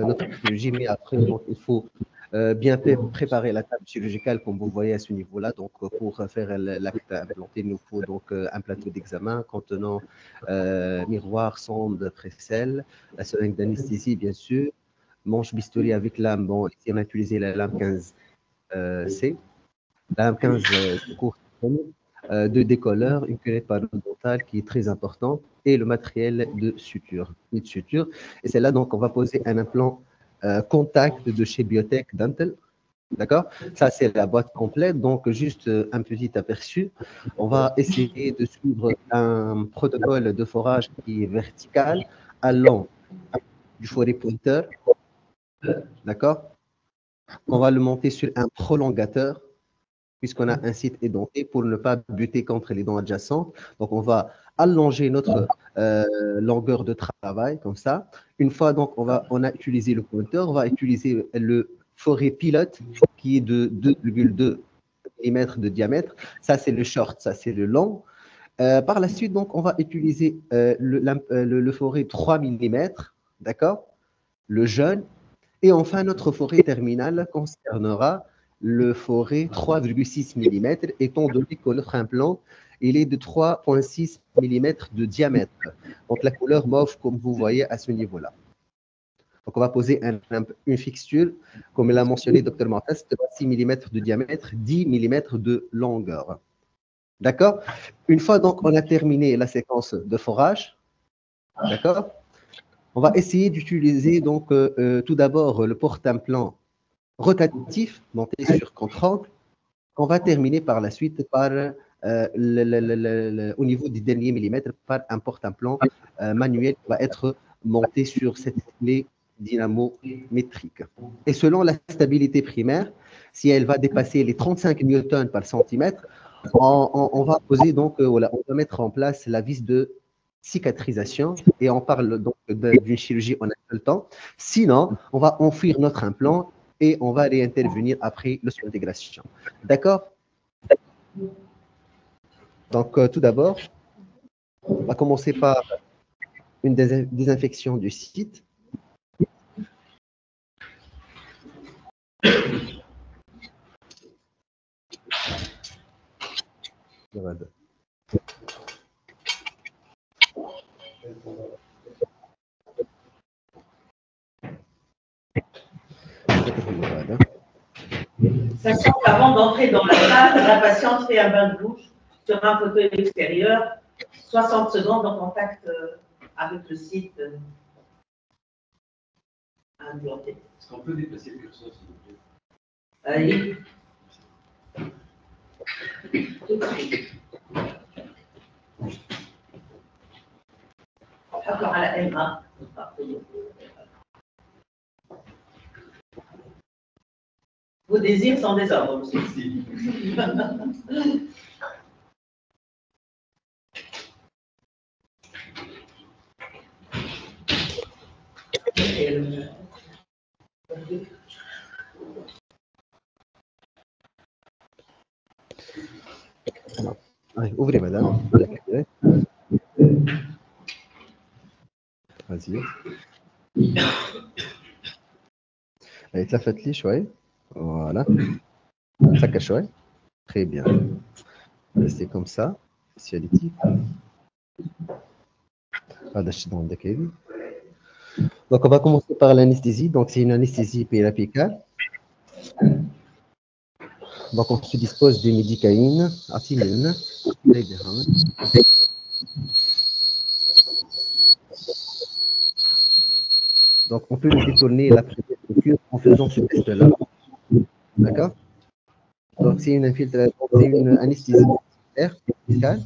Notre chirurgie, mais après, donc, il faut bien préparer la table chirurgicale, comme vous voyez à ce niveau-là. Donc, pour faire l'acte implanté, il nous faut donc un plateau d'examen contenant miroir, sonde, presse-sel, la seringue d'anesthésie, bien sûr, manche bistouri avec lame. Bon, ici, on a utilisé la lame 15C, la lame 15 courte, deux décolleurs, une cunette parodontale qui est très importante, et le matériel de suture. Et c'est là, donc, on va poser un implant contact de chez Biotech Dental. D'accord? Ça, c'est la boîte complète. Donc, juste un petit aperçu. On va essayer de suivre un protocole de forage qui est vertical, allant du forêt pointeur. D'accord? On va le monter sur un prolongateur, puisqu'on a un site édenté pour ne pas buter contre les dents adjacentes. Donc, on va allonger notre longueur de travail, comme ça. Une fois, donc, on a utilisé le pointeur, on va utiliser le forêt pilote, qui est de 2,2 mm de diamètre. Ça, c'est le short, ça, c'est le long. Par la suite, donc, on va utiliser le forêt 3 mm, d'accord? Le jeune. Et enfin, notre forêt terminale concernera le forêt 3,6 mm, étant donné que notre implant, il est de 3,6 mm de diamètre. Donc, la couleur mauve, comme vous voyez à ce niveau-là. Donc, on va poser une fixture, comme l'a mentionné Dr Martas, de 6 mm de diamètre, 10 mm de longueur. D'accord? Une fois donc on a terminé la séquence de forage, d'accord? On va essayer d'utiliser donc tout d'abord le porte-implant rotatif monté sur contre-angle. On va terminer par la suite par, au niveau du dernier millimètre, par un porte-implant manuel qui va être monté sur cette clé dynamométrique. Et selon la stabilité primaire, si elle va dépasser les 35 newtons par centimètre, on va poser donc, voilà, on va mettre en place la vis de cicatrisation et on parle donc d'une chirurgie en un seul temps. Sinon, on va enfuir notre implant et on va réintervenir après l'osseointégration. D'accord? Donc, tout d'abord, on va commencer par une désinfection du site. Voilà. Sachant qu'avant d'entrer dans la salle, la patiente fait un bain de bouche sur un fauteuil extérieur, 60 secondes en contact avec le site implanté. Est-ce qu'on peut déplacer le curseur, s'il vous plaît? Allez. Tout de suite. Encore à la M1. Vos désirs sont des ordres, monsieur. Allez, ouvrez, madame. Vas-y. Allez, تلفت لي شوي. Voilà. سكر شوي. Très bien. Restez comme ça. Spécialité. Donc, on va commencer par l'anesthésie. Donc, c'est une anesthésie périapicale. Donc, on se dispose de médicaïne, atimine, Donc, on peut détourner la structure en faisant ce test-là. D'accord? Donc, c'est une infiltration, c'est une anesthésie médicale.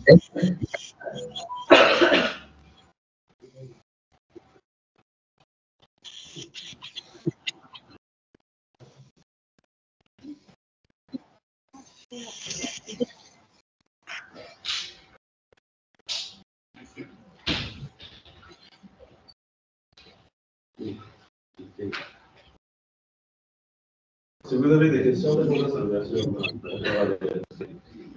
Si vous avez des questions, répondez à bien sûr.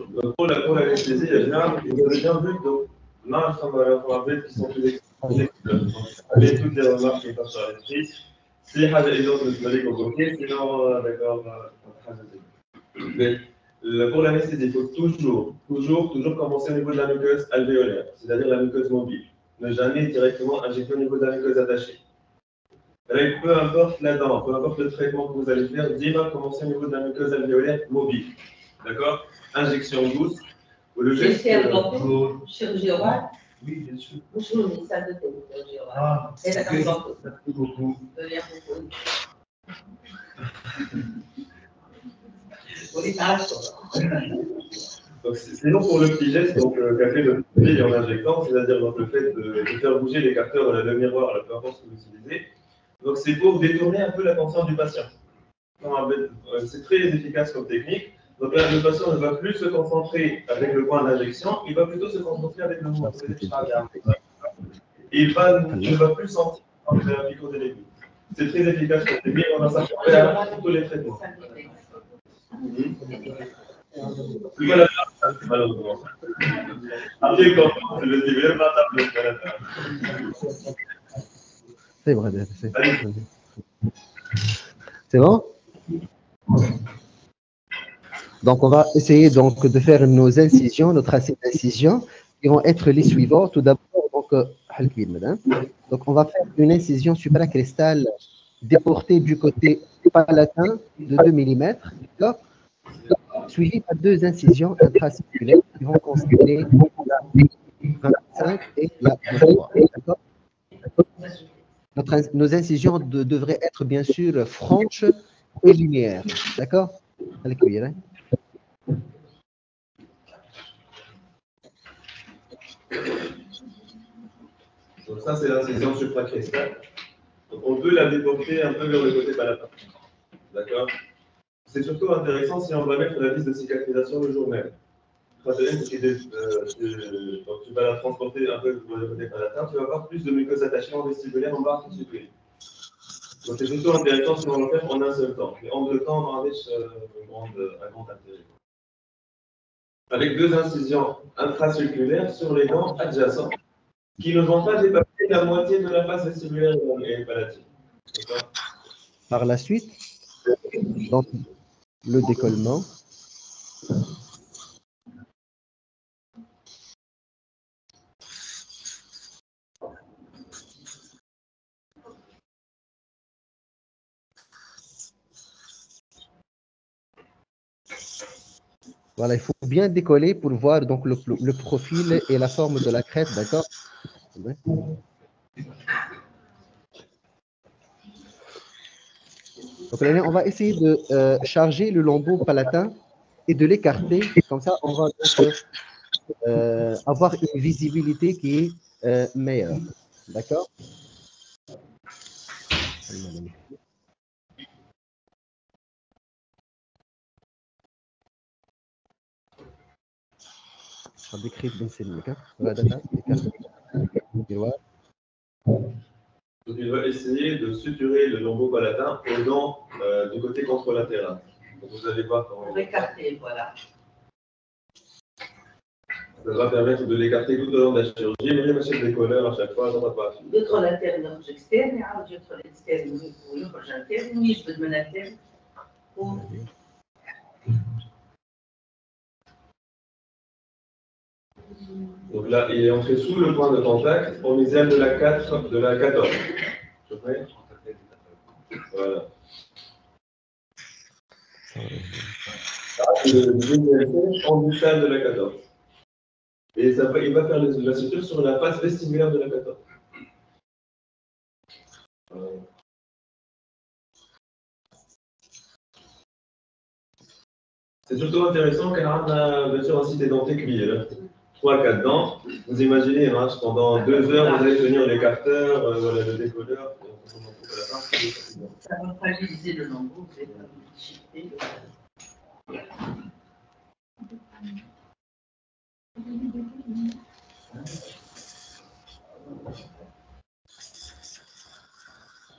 Donc, pour l'anesthésie, généralement, vous avez bien vu, donc, là, on va avoir des qui sont plus exposés. Avec toutes les remarques qui passent sur l'esprit. Si حاجة إضافة بالنسبة أوكي, sinon, d'accord, mais pour l'anesthésie, il faut toujours commencer au niveau de la muqueuse alvéolaire, c'est-à-dire la muqueuse mobile. Ne jamais directement injecter au niveau de la muqueuse attachée. Avec peu importe la dent, peu importe le traitement que vous allez faire, déjà commencer au niveau de la muqueuse alvéolaire mobile. D'accord? Injection douce. Le geste. Chirurgie orale. Oui, bien sûr. Bonjour, une salle de chirurgie orale. Ah, merci beaucoup. Donc, sinon, pour le petit geste, donc, qu'a fait le petit en injectant, c'est-à-dire donc, le fait de faire bouger les capteurs de la miroir, peu importe ce que vous utilisez, donc c'est pour détourner un peu l'attention du patient. C'est très efficace comme technique. Donc là, le patient ne va plus se concentrer avec le point d'injection, il va plutôt se concentrer avec le mouvement. Il ne va plus sentir la piqûre de l'aiguille. C'est très efficace comme technique, on a ça pour tous les traitements. Voilà, malheureusement. Après, quand le diver va C'est vrai, c'est bon? Donc, on va essayer donc de faire nos incisions, nos tracés d'incision, qui vont être les suivants. Tout d'abord, donc, on va faire une incision supracrestale déportée du côté palatin de 2 mm, suivie par 2 incisions intracirculaires qui vont constituer la 25 et la 23. Nos incisions devraient être bien sûr franches et linéaires. D'accord? Donc ça, c'est l'incision supracrestale. Donc on peut la déporter un peu vers le côté palatin. D'accord? C'est surtout intéressant si on va mettre la vis de cicatrisation le jour même. Donc tu vas la transporter un peu vers le côté palatin, tu vas avoir plus de muqueuse attachée en vestibulaire en bas articulaire. Donc c'est surtout intéressant si on le fait en un seul temps. Mais en 2 temps, on aura un grand intérêt. Avec 2 incisions intracirculaires sur les dents adjacentes qui ne vont pas dépasser la moitié de la face vestibulaire et palatine. Par la suite, donc, le décollement. Voilà, il faut bien décoller pour voir donc le profil et la forme de la crête, d'accord? Donc là, on va essayer de charger le lambeau palatin et de l'écarter. Comme ça, on va donc, avoir une visibilité qui est meilleure. D'accord? Donc, il va essayer de suturer le lambeau palatin aux dents du côté contralatéral. Donc, vous allez voir comment. Pour écarter, voilà. Ça va permettre de l'écarter tout au long de la chirurgie, mais il y a des colleurs à chaque fois, ça va pas. يدخل الانترن يخرج اكسترن يعاود يدخل اكسترن ويخرج انترن ويجبد من الانترن. Donc là, il est entré sous le point de contact au misial de la 4, de la 14. Je prends. Voilà. Le en buccale de la 14. Et il va faire la suture sur la face vestibulaire de la 14. C'est surtout intéressant car on a bien sûr un site édenté cuillère. 3-4 dents. Vous imaginez, hein, pendant 2 heures, vous allez tenir l'écarteur, voilà, le décolleur. Ça va fragiliser le lambeau, vous allez pas le chiffrer.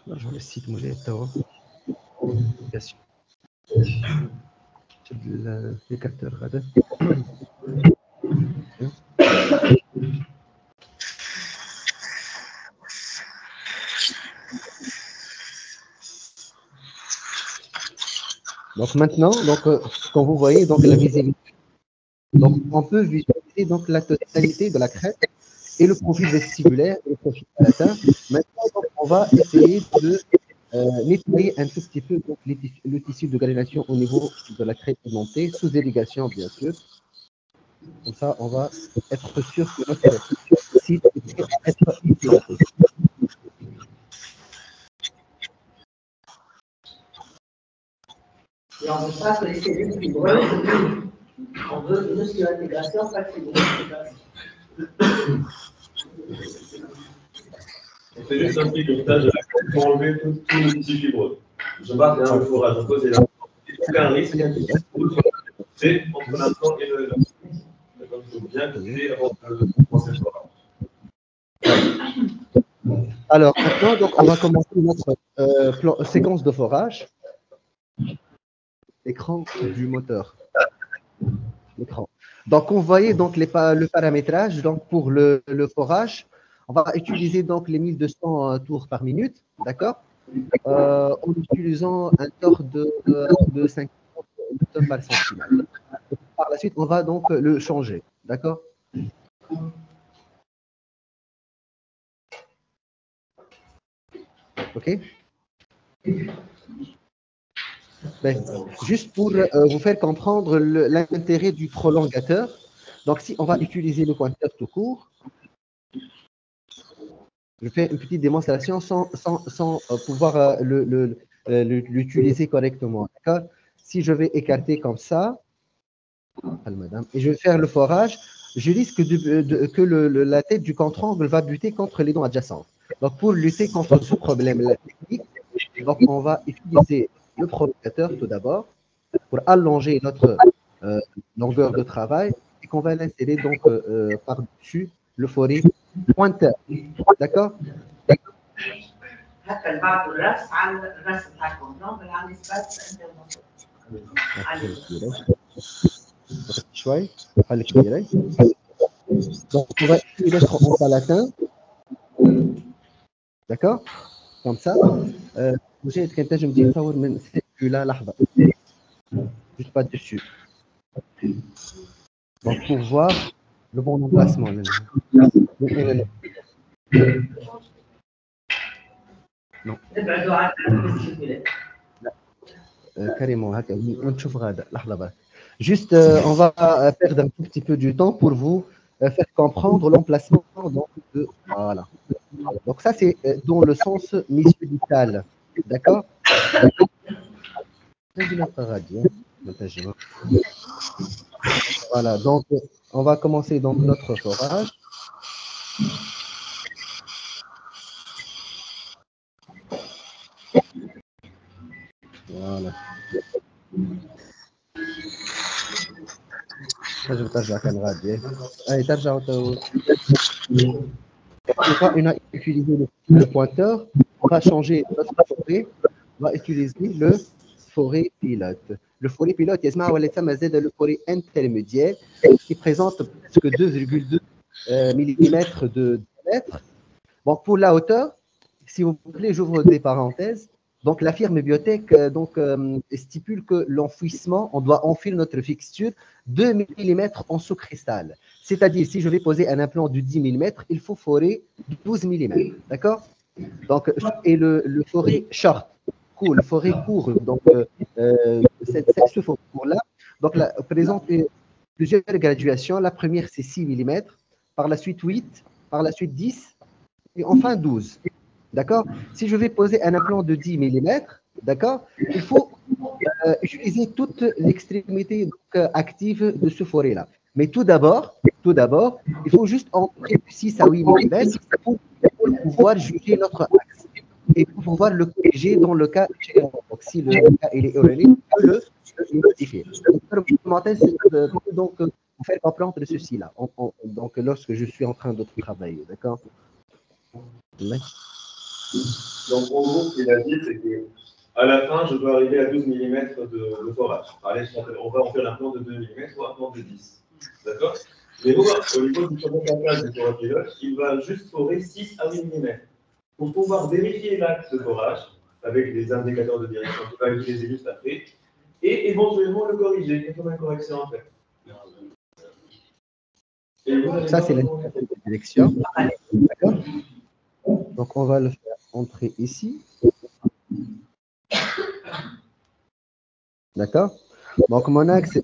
نرجعوا للسيت مولاي توا كاسيون شد الكارتور غادا Donc maintenant, quand vous voyez donc la visibilité, donc on peut visualiser donc la totalité de la crête et le profil vestibulaire et le profil palatin. Maintenant, donc, on va essayer de nettoyer un tout petit peu donc, le tissu de granulation au niveau de la crête pigmentée, sous irrigation bien sûr. Comme ça, on va être sûr que notre site est être implanté. Et on ne veut pas que les cellules fibreuses, on veut une ostéo-intégration, pas de fibro-intégration. On fait juste un petit comptage de la crête pour enlever tous les tissus fibreux. Je marque le forage, on pose aucun risque. C'est entre l'implant et le. Comme il faut bien couper avant de commencer le forage. Alors maintenant, donc, on va commencer notre séquence de forage. Écran du moteur. L'écran. Donc, on voyait donc le paramétrage. Donc, pour le forage, on va utiliser donc les 1200 tours par minute, d'accord, en utilisant un tore de 50 newtons par centimètre. Par la suite, on va donc le changer, d'accord. OK. Ben, juste pour vous faire comprendre l'intérêt du prolongateur. Donc, si on va utiliser le pointeur tout court, je fais une petite démonstration sans pouvoir l'utiliser correctement. D'accord. Si je vais écarter comme ça, et je vais faire le forage, je risque que la tête du contre-angle va buter contre les dents adjacentes. Donc, pour lutter contre ce problème-là technique, donc on va utiliser le prolongateur tout d'abord pour allonger notre longueur de travail et qu'on va l'insérer donc par-dessus le forêt pointeur. D'accord. Donc on va mettre en palatin. D'accord. Comme ça. وجاي كنت نجي نصور من celui-là لحظة. Juste pas dessus. Donc pour voir le bon emplacement. Non. Carrément. Juste, on va perdre un tout petit peu du temps pour vous faire comprendre l'emplacement. Voilà. Donc ça, c'est dans le sens médical. D'accord. Voilà, donc on va commencer donc notre forage. Voilà. Je vais ترجع كان غادي. Allez, ترجع on a utilisé le pointeur, on va changer notre forêt, on va utiliser le forêt pilote. Le forêt pilote, le forêt intermédiaire qui présente presque 2,2 mm de diamètre. Bon, pour la hauteur, si vous voulez, j'ouvre des parenthèses. Donc, la firme Biotech stipule que l'enfouissement, on doit enfiler notre fixture 2 mm en sous-cristal. C'est-à-dire, si je vais poser un implant de 10 mm, il faut forer 12 mm. D'accord. Donc, et le forêt short, court, le forêt court, donc ce forêt court-là, donc présente plusieurs graduations. La première, c'est 6 mm, par la suite 8, par la suite 10, et enfin 12. D'accord. Si je vais poser un implant de 10 mm, d'accord, il faut utiliser toute l'extrémité active de ce forêt-là. Mais tout d'abord, il faut juste entrer de 6 à 8 mm pour pouvoir juger notre axe et pour pouvoir le corriger dans le cas échéant. Donc, si le cas il est erroné, on peut le modifier. Donc, vous faire comprendre ceci-là. Donc, lorsque je suis en train de travailler, d'accord? Donc, en gros, ce qu'il a dit, c'est qu'à la fin, je dois arriver à 12 mm de forage. Allez, on va en faire un plan de 2 mm ou un plan de 10. D'accord? Mais au niveau du pourcentage du forage pilote, il va juste forer 6 à 8 mm. Pour pouvoir vérifier l'axe de forage avec les indicateurs de direction, on va utiliser juste après, et éventuellement le corriger, comme une correction en fait. Ça, c'est l'indicateur de direction. D'accord? Donc, on va le faire entrer ici. D'accord? Donc, mon axe est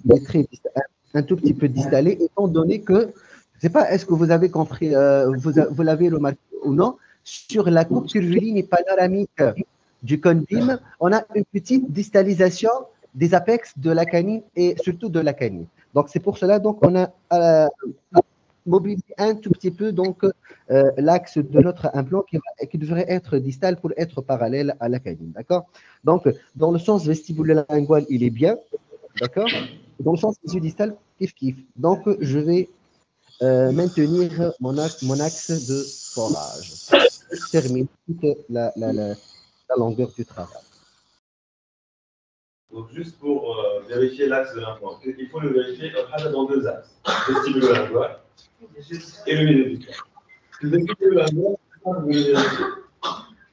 un tout petit peu distallé, étant donné que, je ne sais pas, est-ce que vous avez compris, vous l'avez remarqué ou non, sur la coupe curviligne panoramique du cone beam, on a une petite distalisation des apex de la canine et surtout de la canine. Donc, c'est pour cela qu'on a mobilisé un tout petit peu l'axe de notre implant qui devrait être distal pour être parallèle à la canine. D'accord? Donc, dans le sens vestibulo-lingual, il est bien. D'accord? Dans le sens distal, kiff. Donc, je vais maintenir mon axe de forage. Je termine toute la longueur du travail. Donc, juste pour vérifier l'axe de l'implant, il faut le vérifier dans deux axes, vestibulo-lingual et le milieu du corps. Le vestibulo-lingual, vous le vérifiez.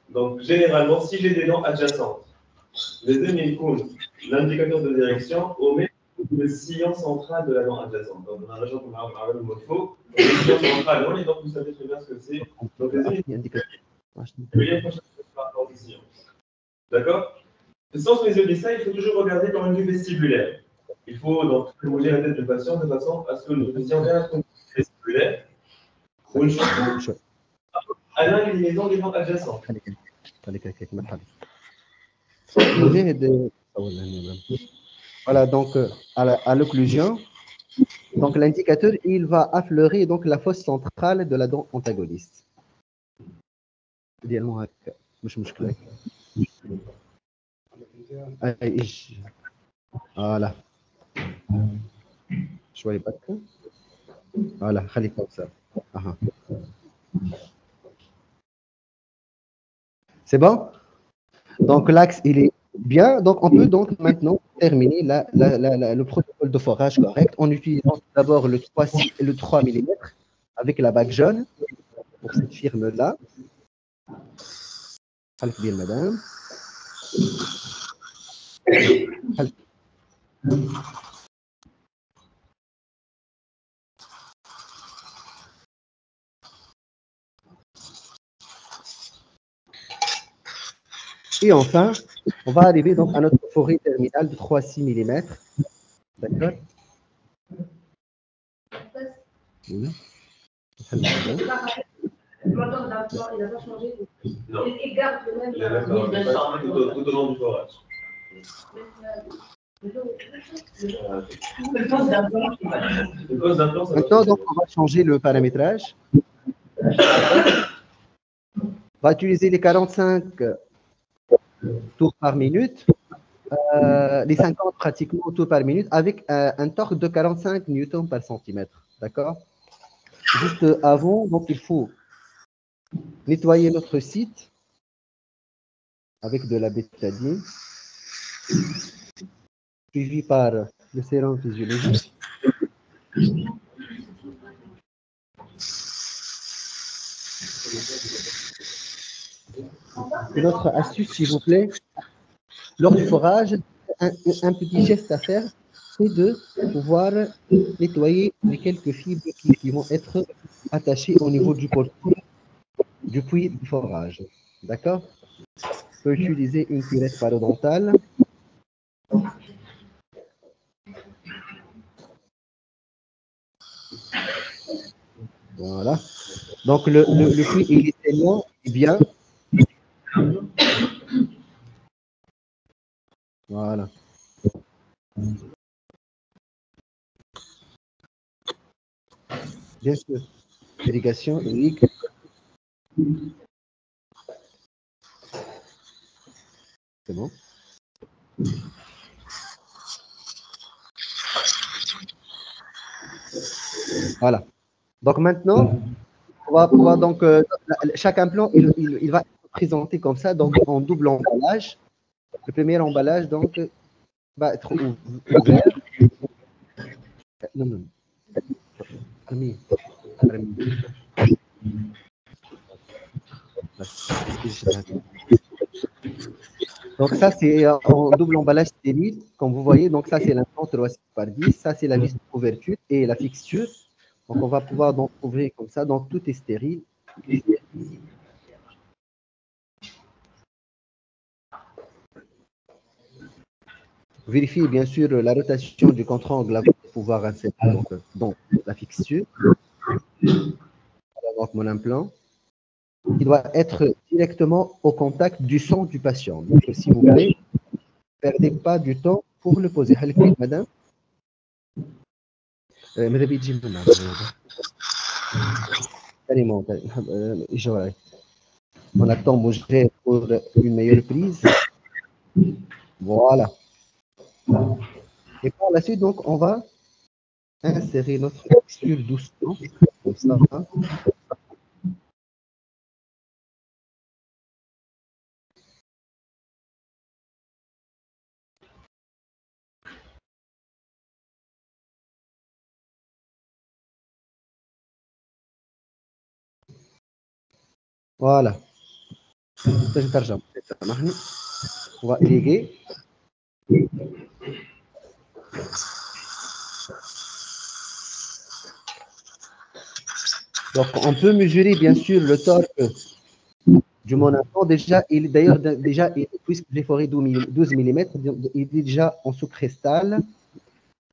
Donc, généralement, si j'ai des dents adjacentes, les deux l'indicateur de direction omet le sillon central de la dent adjacente. Donc, dans la région qu'on a le mot faux, le sillon central, non, et donc vous savez très bien ce que c'est. Donc, les deux indicateurs par rapport au sillon. D'accord? Sans mésiodistal, il faut toujours regarder dans une vue vestibulaire. Il faut donc bouger la tête du patient de façon à ce que le patient ait un vestibulaire ou une chose à l'inclinaison des dents adjacentes. Voilà, donc à l'occlusion, donc l'indicateur, il va affleurer donc la fosse centrale de la dent antagoniste. Idéalement, voilà. Voilà, c'est bon? Donc l'axe, il est bien. Donc on peut donc maintenant terminer le protocole de forage correct en utilisant d'abord le 3 mm avec la bague jaune pour cette firme-là. Bien, madame. Et enfin, on va arriver donc à notre forêt terminale de 3,6 mm. D'accord? Oui. Non. Il garde le même. Il est d'accord, tout au long du forage. Maintenant, donc, on va changer le paramétrage. On va utiliser les 45 tours par minute, les 50 pratiquement tours par minute, avec un torque de 45 newtons par centimètre. D'accord? Juste avant, donc il faut nettoyer notre site avec de la bétadine, suivi par le sérum physiologique. Et notre astuce, s'il vous plaît, lors du forage, un petit geste à faire, c'est de pouvoir nettoyer les quelques fibres qui vont être attachées au niveau du portillon du puits de forage. D'accord? On peut utiliser une cuillère parodontale. Voilà. Donc le puits il est saignant, et bien. Voilà. Bien sûr. Irrigation, irrigue. C'est bon. Voilà. Donc maintenant, on va pouvoir donc chaque implant, il va être présenté comme ça, donc en double emballage. Le premier emballage donc va être ouvert. Non, non. Ami. Donc ça c'est en double emballage stérile, comme vous voyez. Donc ça c'est l'implant 3/6 ça c'est la vis de couverture et la fixture. Donc on va pouvoir donc ouvrir comme ça, donc tout est stérile. Vérifiez bien sûr la rotation du contre-angle pour pouvoir insérer donc la fixture. Donc mon implant, il doit être directement au contact du sang du patient. Donc s'il vous plaît, ne perdez pas du temps pour le poser. Madame. On attend bouger pour une meilleure prise. Voilà. Et par la suite, donc, on va insérer notre fixture doucement, comme ça. Voilà. On va irriguer. Donc, on peut mesurer bien sûr le torque du mon implant. Déjà, puisque j'ai foré 12 mm, il est déjà en sous-cristal.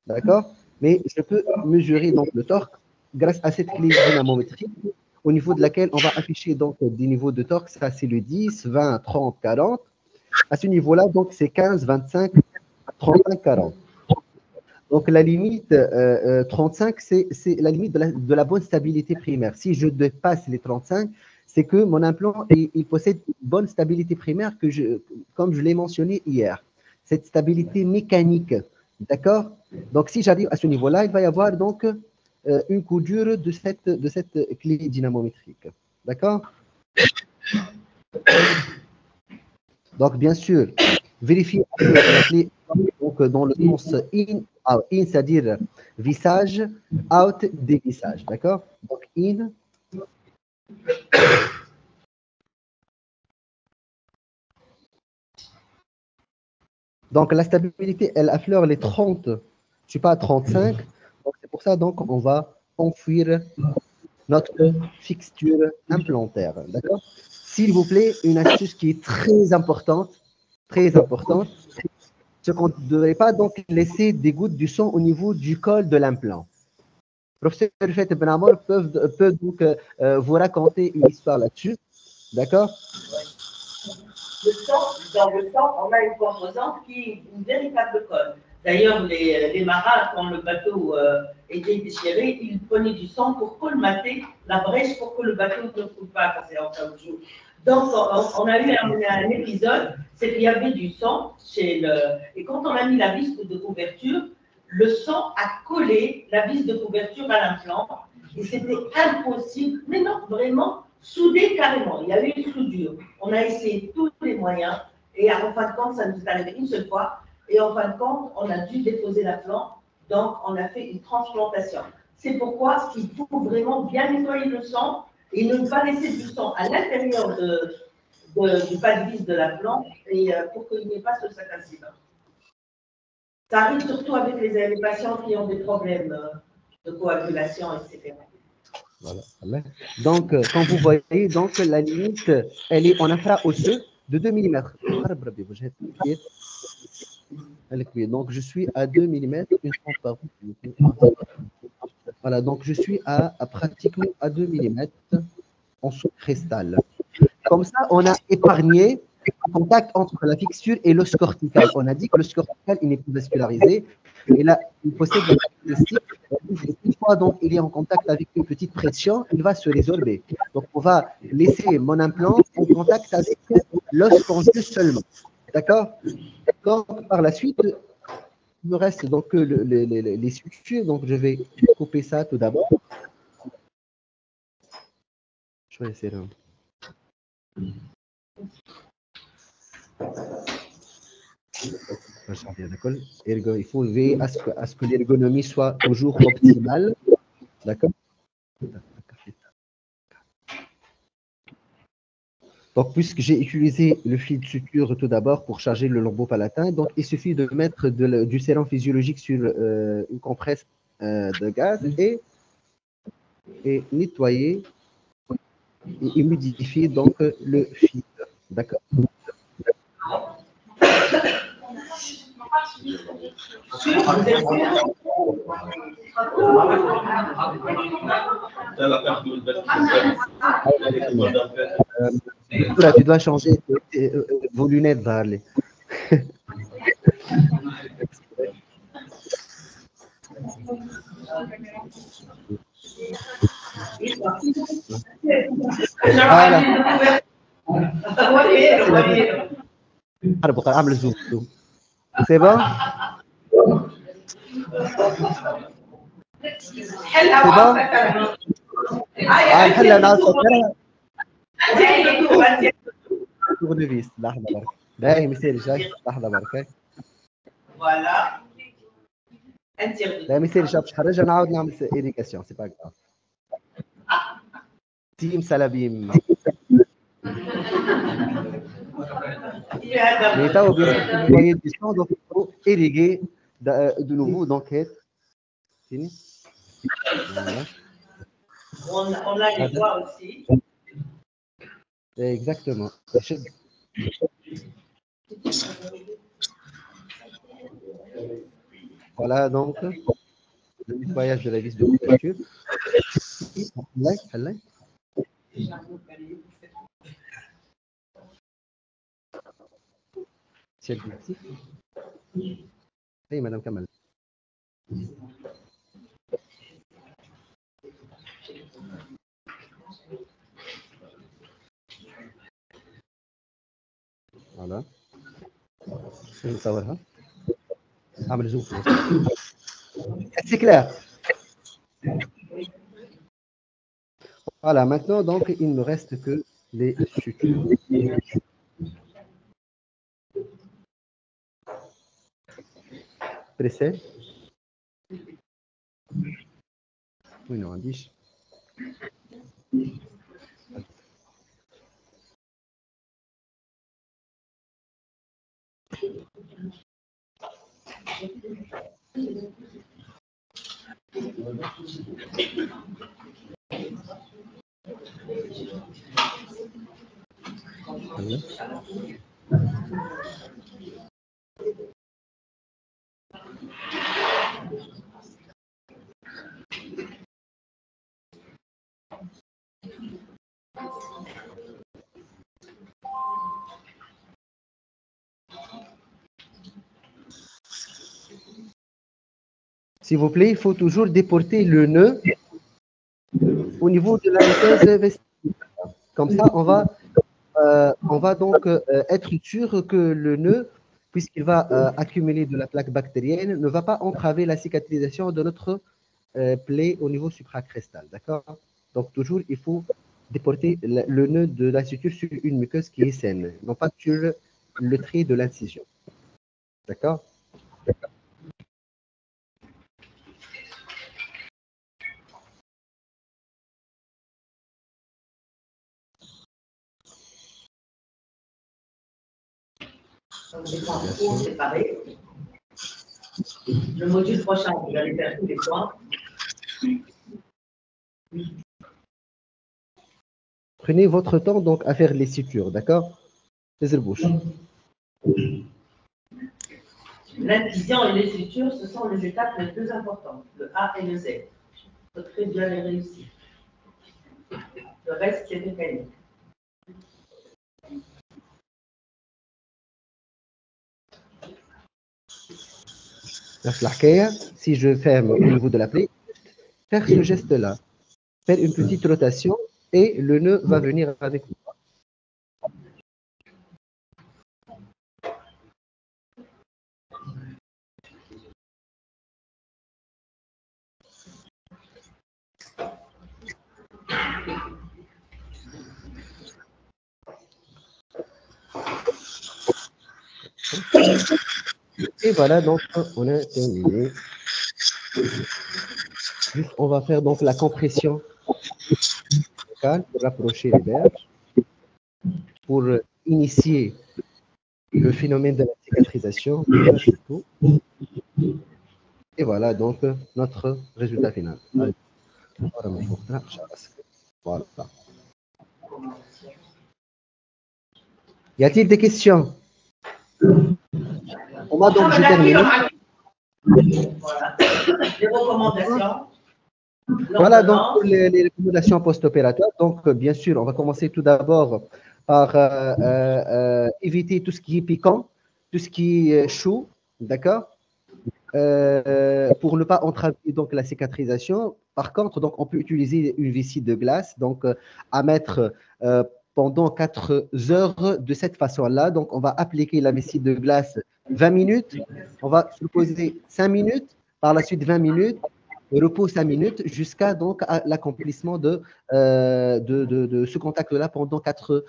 D'accord? Mais je peux mesurer donc le torque grâce à cette clé dynamométrique au niveau de laquelle on va afficher donc des niveaux de torque. Ça, c'est le 10, 20, 30, 40. À ce niveau-là, donc, c'est 15, 25, 35, 40. Donc, la limite 35, c'est la limite de la bonne stabilité primaire. Si je dépasse les 35, c'est que mon implant, il possède une bonne stabilité primaire, comme je l'ai mentionné hier. Cette stabilité mécanique, d'accord? Donc, si j'arrive à ce niveau-là, il va y avoir donc une coudure de cette clé dynamométrique. D'accord? Donc, bien sûr, vérifiez la clé donc, dans le sens in, out. In, c'est-à-dire vissage, out, dévissage. D'accord? Donc, in. Donc, la stabilité, elle affleure les 30. Je ne suis pas à 35. Donc, c'est pour ça donc on va enfouir notre fixture implantaire. D'accord? S'il vous plaît, une astuce qui est très importante, c'est qu'on ne devrait pas donc laisser des gouttes du sang au niveau du col de l'implant. Professeur Rifet Ben Amor peut donc vous raconter une histoire là-dessus. D'accord? Dans le sang, on a une composante qui est une véritable colle. D'ailleurs, les marins, quand le bateau était déchiré, ils prenaient du sang pour colmater la brèche pour que le bateau ne coule pas quand c'est en caoutchouc. Donc, on a eu un épisode, c'est qu'il y avait du sang et quand on a mis la vis de couverture, le sang a collé la vis de couverture à l'implant et c'était impossible, mais non, vraiment, soudé carrément. Il y a eu une soudure. On a essayé tous les moyens et en fin de compte, ça nous est arrivé une seule fois. Et en fin de compte, on a dû déposer l'implant. Donc, on a fait une transplantation. C'est pourquoi il faut vraiment bien nettoyer le sang et ne pas laisser du sang à l'intérieur du pas de vis de l'implant et pour qu'il n'y ait pas ce sac incident. Ça arrive surtout avec les patients qui ont des problèmes de coagulation, etc. Voilà. Donc, quand vous voyez, donc, la limite, elle est en infra-osseux de 2 mm. Donc, je suis à 2 mm. Voilà, donc je suis à pratiquement à 2 mm en sous-cristal. Comme ça, on a épargné un contact entre la fixure et l'os cortical. On a dit que l'os cortical, il n'est plus vascularisé. Et là, il possède la caractéristique, une fois donc il est en contact avec une petite pression, il va se résorber. Donc, on va laisser mon implant en contact avec l'os spongieux seulement. D'accord? Donc, par la suite, il me reste donc que les sutures. Donc, je vais couper ça tout d'abord. Je vais essayer là. Il faut veiller à ce que l'ergonomie soit toujours optimale. D'accord? Donc, puisque j'ai utilisé le fil de suture tout d'abord pour charger le lambeau palatin, donc il suffit de mettre du sérum physiologique sur une compresse de gaz et nettoyer et humidifier donc le fil. D'accord? Là, tu dois changer vos lunettes, Varley. Voilà. C'est bon? C'est bon؟ نحلها نعاود نفكرها. تورنيفيس لحظة برك. باهي ما يسالش لحظة برك. Voilà. لا ما يسالش باش نخرجها نعاود نعمل إيديكاسيون سي با كراف. تيم سلابيم. Mais t'as oublié de voyer du sang, donc il faut irriguer de nouveau. Donc, fini. Voilà. On a les doigts aussi. Exactement. Voilà donc le nettoyage de la vis de couverture. Oui, Madame Kamal. Voilà. C'est clair. Voilà, maintenant, donc, il ne me reste que les sutures. Pressé. Oui, non, un biche. S'il vous plaît, il faut toujours déporter le nœud au niveau de la prothèse vesticulaire. Comme ça, on va donc être sûr que le nœud, puisqu'il va accumuler de la plaque bactérienne, ne va pas entraver la cicatrisation de notre plaie au niveau supracrestal. D'accord? Donc, toujours, il faut déporter le nœud de la suture sur une muqueuse qui est saine, non pas sur le trait de l'incision. D'accord? Les travaux séparés. Le module prochain, vous allez faire tous les points. Prenez votre temps donc à faire les sutures, d'accord? Les bouches. L'incision et les sutures, ce sont les étapes les plus importantes, le A et le Z. Il faut très bien les réussir. Le reste, c'est mécanique. Si je ferme au niveau de la plaie, faire ce geste-là, faire une petite rotation et le nœud va venir avec vous. Et voilà, donc on a terminé. On va faire donc la compression pour rapprocher les berges, pour initier le phénomène de la cicatrisation. Et voilà donc notre résultat final. Voilà. Y a-t-il des questions? On va donc terminé. Voilà. Les recommandations. Voilà donc pour les recommandations post-opératoires. Donc, bien sûr, on va commencer tout d'abord par éviter tout ce qui est piquant, tout ce qui est chaud, d'accord, pour ne pas entraver donc la cicatrisation. Par contre, donc, on peut utiliser une vessie de glace, donc à mettre pendant 4 heures de cette façon-là. Donc, on va appliquer la vessie de glace 20 minutes, on va se poser 5 minutes, par la suite 20 minutes, repos 5 minutes, jusqu'à donc l'accomplissement de ce contact-là pendant 4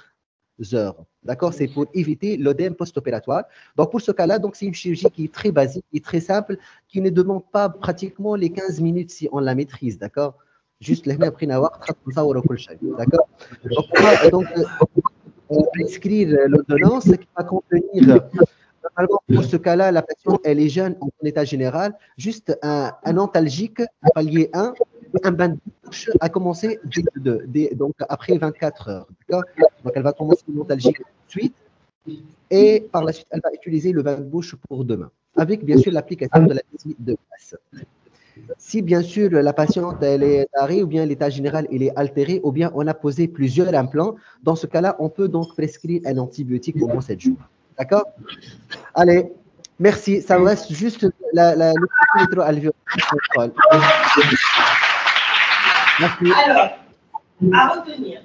heures. D'accord? C'est pour éviter l'œdème post-opératoire. Donc, pour ce cas-là, c'est une chirurgie qui est très basique, qui est très simple, qui ne demande pas pratiquement les 15 minutes si on la maîtrise. D'accord? Juste les mains après n'avoir d'accord? Donc, on va prescrire l'ordonnance qui va contenir. Normalement, pour ce cas-là, la patiente, elle est jeune en état général, juste un antalgique, palier 1, et un bain de bouche à commencer donc après 24 heures. Donc, elle va commencer l'antalgique tout de suite, et par la suite, elle va utiliser le bain de bouche pour demain, avec bien sûr l'application de la vessie de glace. Si bien sûr la patiente elle est arrêtée ou bien l'état général il est altéré ou bien on a posé plusieurs implants, dans ce cas-là, on peut donc prescrire un antibiotique pendant 7 jours. D'accord? Allez, merci. Ça vous reste juste le rétroalvéolaire. Merci. Alors, à retenir.